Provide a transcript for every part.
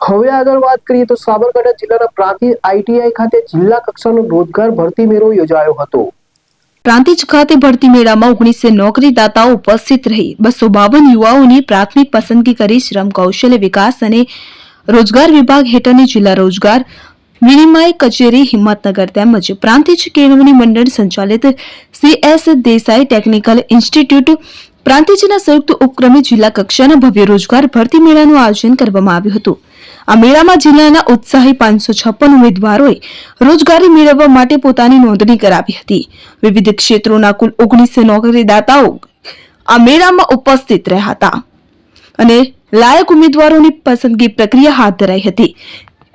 હવે આગળ વાત કરીએ તો સાબરકાંઠા જિલ્લાના પ્રાંતિજ આઈટીઆઈ ખાતે જિલ્લા કક્ષાનો રોજગાર ભરતી મેળો યોજાયો હતો. પ્રાંતિજ ખાતે ભરતી મેળામાં 19 નોકરીદાતાઓ ઉપસ્થિત રહી 252 યુવાઓની પ્રાથમિક પસંદગી કરી શ્રમ કૌશલ્ય વિકાસ અને રોજગાર વિભાગ હેઠળની જિલ્લા રોજગાર વિનિમય કચેરી હિંમતનગર તેમજ પ્રાંતિજ કેળવણી મંડળ સંચાલિત CS દેસાઈ ટેકનિકલ ઇન્સ્ટિટ્યૂટ પ્રાંતિજના સંયુક્ત ઉપક્રમે જિલ્લા કક્ષાના ભવ્ય રોજગાર ભરતી મેળાનું આયોજન કરવામાં આવ્યું હતું. આ મેળામાં જિલ્લાના ઉત્સાહી 556 ઉમેદવારોએ રોજગારી મેળવવા માટે પોતાની નોંધણી કરાવી હતી. વિવિધ ક્ષેત્રોના કુલ 19 નોકરીદાતાઓ આ મેળામાં ઉપસ્થિત રહ્યા હતા અને લાયક ઉમેદવારોની પસંદગી પ્રક્રિયા હાથ ધરાઈ હતી.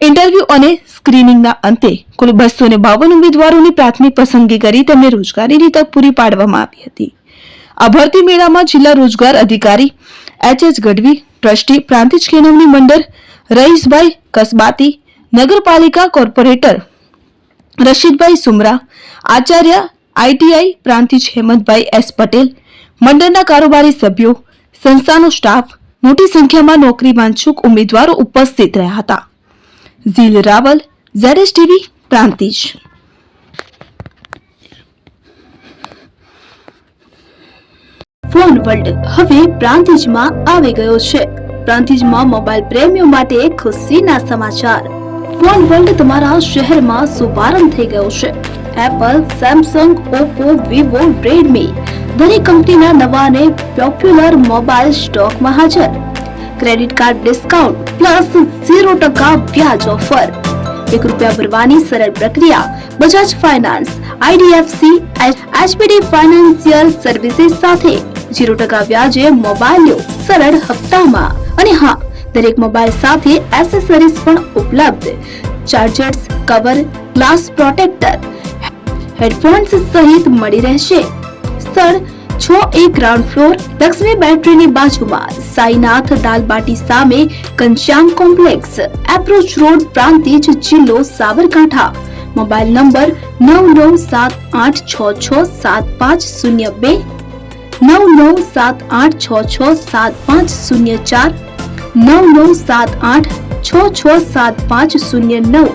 ઇન્ટરવ્યુ અને સ્ક્રીનિંગના અંતે કુલ 252 ઉમેદવારોની પ્રાથમિક પસંદગી કરી તેમને રોજગારીની તક પૂરી પાડવામાં આવી હતી. આ ભરતી મેળામાં જિલ્લા રોજગાર અધિકારી HS ગઢવી, ટ્રસ્ટી પ્રાંતિજ કેળવણી મંડળ રઈસભાઈ કસબાતી, નગરપાલિકા કોર્પોરેટર રશીદભાઈ સુમરા, આચાર્ય આઈટીઆઈ પ્રાંતિજ હેમંતભાઈ S પટેલ, મંડળના કારોબારી સભ્યો, સંસ્થાનો સ્ટાફ, મોટી સંખ્યામાં નોકરી વાંછુક ઉમેદવારો ઉપસ્થિત રહ્યા હતા. Jhil Raval, ZSTV Prantij. Phone world હવે પ્રાંતિજમાં આવી ગયો છે. પ્રાંતિજમાં મોબાઈલ પ્રેમીઓ માટે ખુશીના સમાચાર. ફોન વર્લ્ડ તમારા શહેરમાં શુભારંભ થઈ ગયો છે. Apple, Samsung, Oppo, Vivo, Redmi દરેક કંપનીના નવા અને પોપ્યુલર મોબાઈલ સ્ટોકમાં હાજર. ક્રેડિટ કાર્ડ ડિસ્કાઉન્ટ પ્લસ 0% વ્યાજ ઓફર. ₹1 ભરવાની સરળ પ્રક્રિયા. Bajaj finance, IDFC, HPD financial services સાથે 0% વ્યાજે મોબાઈલ લો સરળ હપ્તામાં. અને હા, દરેક મોબાઈલ સાથે એસેસરીઝ પણ ઉપલબ્ધ. Chargers, cover, glass protractor, headphones સહિત મળી રહેશે. સ્થળ 6A ગ્રાઉન્ડ ફ્લોર, લક્ષ્મી બેટરીની બાજુમાં, સાઈનાથ દાલબાટી સામે, Ghanshyam complex, approach road, Prantij, જિલ્લો સાબરકાંઠા. Mobile number 9978667502, 9978667504, 9978667509.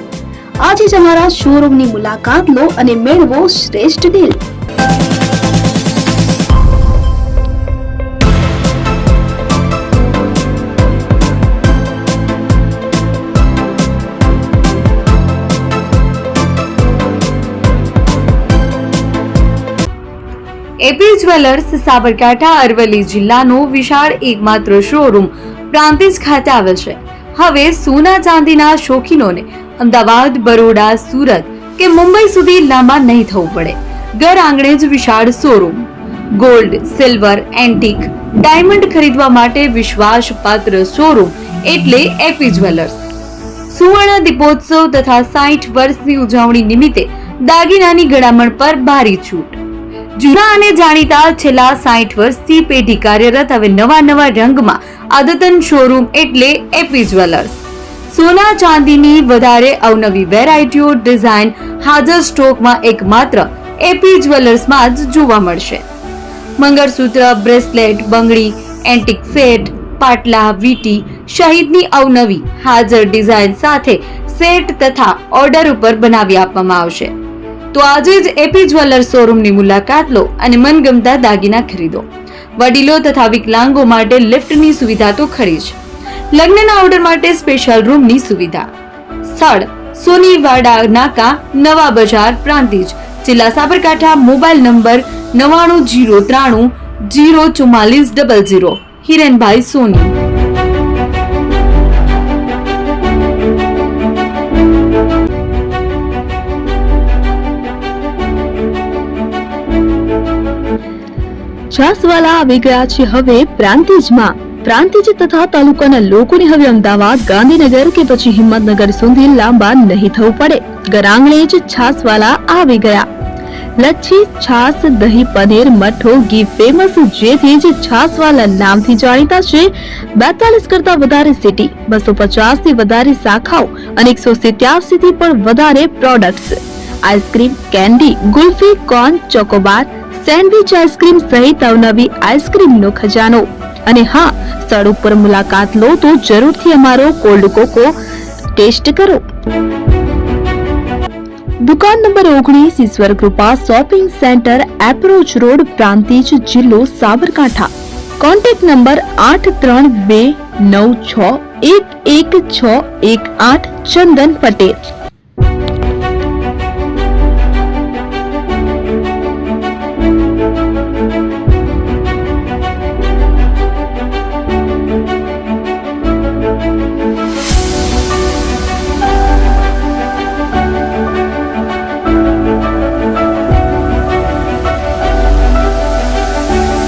આજે જ અમારા શોરૂમની મુલાકાત લો અને મેળવો શ્રેષ્ઠ deal. AP jewellers Sabarkantha Aravalli જિલ્લાનો વિશાળ એકમાત્ર શોરૂમ પ્રાંતિજ ખાતે આવેલ છે. હવે સોના ચાંદીના શોખીનોને અમદાવાદ, બરોડા, સુરત કે મુંબઈ સુધી લાંબા નહીં થવું પડે. ઘર આંગણે જ વિશાળ showroom. Gold, silver, antique, diamond ખરીદવા માટે વિશ્વાસપાત્ર શોરૂમ એટલે એપી જ્વેલર્સ. સુવર્ણ દીપોત્સવ તથા 60 વર્ષની ઉજવણી નિમિત્તે દાગીનાની ગળામણ પર ભારી છૂટ. જૂના અને જાણીતા છેલ્લા 60 વર્ષથી પેઢી કાર્યરત હવે નવા રંગમાં અદ્યતન શોરૂમ એટલે એપી જ્વેલર્સ. સોના ચાંદીની વધારે અવનવી વેરાયટીઓ, ડિઝાઇન હાજર સ્ટોકમાં એકમાત્ર એપી જ્વેલર્સમાં જ જોવા મળશે. મંગળસૂત્ર, બ્રેસલેટ, બંગડી, એન્ટિક સેટ, પાટલા, વીટી સહિતની અવનવી હાજર ડિઝાઇન સાથે સેટ તથા ઓર્ડર ઉપર બનાવી આપવામાં આવશે. તો આજે જ એપી જ્વેલર્સ શોરૂમની મુલાકાત લો અને મનગમતા દાગીના ખરીદો. વડીલો તથા વિકલાંગો માટે લિફ્ટની સુવિધા તો ખરી જ. લગ્નના ઓર્ડર માટે સ્પેશિયલ રૂમની સુવિધા. સ્થળ સોનીવાડા નાકા, નવા બજાર, પ્રાંતિજ, જિલ્લા સાબરકાંઠા. Mobile number 9903 04400. હિરેનભાઈ સોની. છાસવાલા આવી ગયા છે હવે પ્રાંતિજમાં. પ્રાંતિજ તથા તાલુકાના લોકોને હવે અમદાવાદ, ગાંધીનગર કે પછી હિંમતનગર સુધી લાંબા નહીં થવું પડે. ઘર આંગણે જ છાસવાલા આવી ગયા. લચ્છી, છાસ, દહીં, પનીર, મઠો, ઘી ફેમસ, જેથી જ છાસવાલા નામથી જાણીતા છે. 42 કરતા વધારે સિટી, 250 થી વધારે શાખાઓ અને 187 થી પણ વધારે products. Ice cream, candy, kulfi, corn, Chocobar, sandwich ice cream સહિત અવનવી આઈસ્ક્રીમનો ખજાનો. અને હા, સ્થળ ઉપર મુલાકાત લો તો જરૂરથી અમારો કોલ્ડ કોકો ટેસ્ટ કરો. દુકાન number 19, Ishwar Krupa shopping centre, approach road, Prantij, જિલ્લો સાબરકાંઠા. Contact number 8329611618, Chandan Patel.